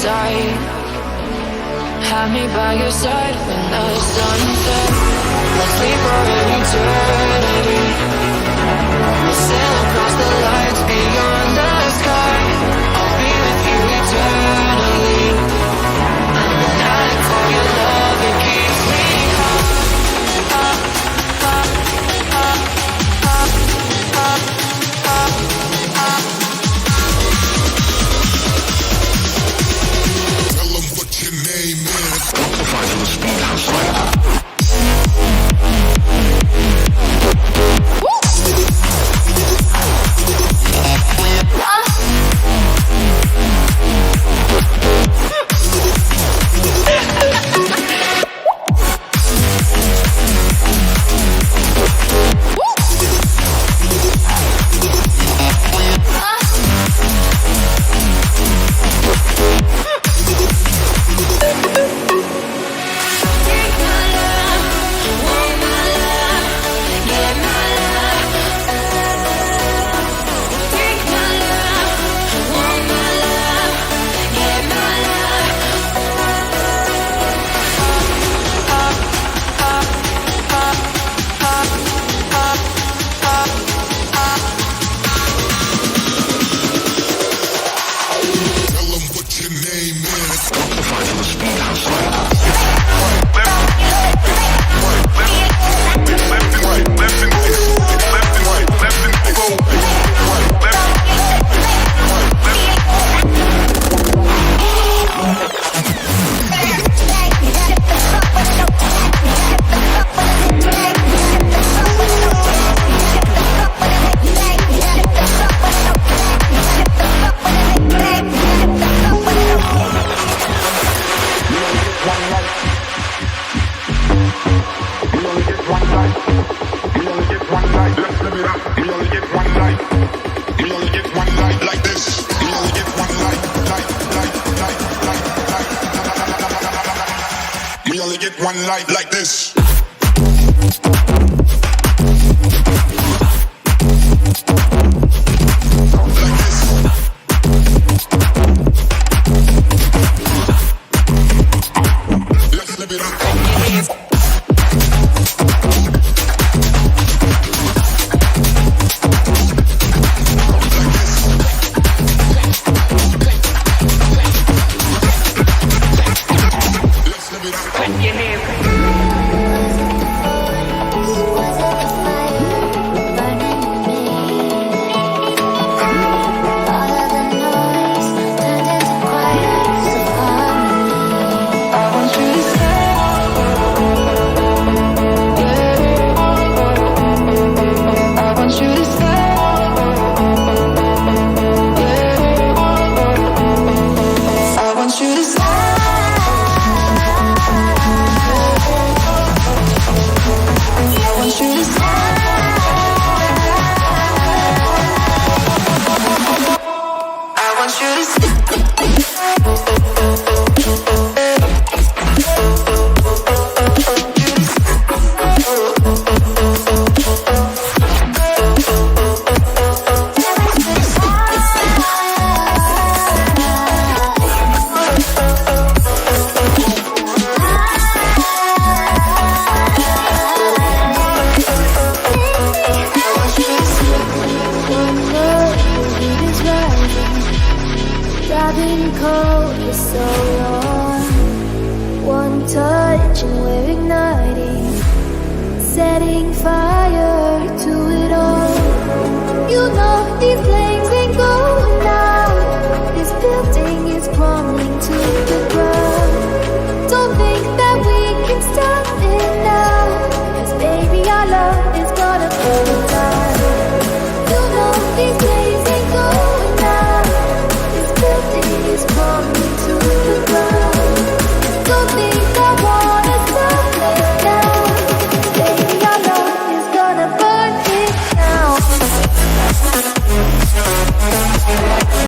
side. Have me by your side when the sun sets. Let's sleep for an eternity. We'll sail across the lights beyond the sky. I'll be with you eternally. I'm an addict for your love, it keeps me high. Tell them what your name is. Amplify to the speed house light. One light like this. Let's live it up. Setting fire to it all. You know these flames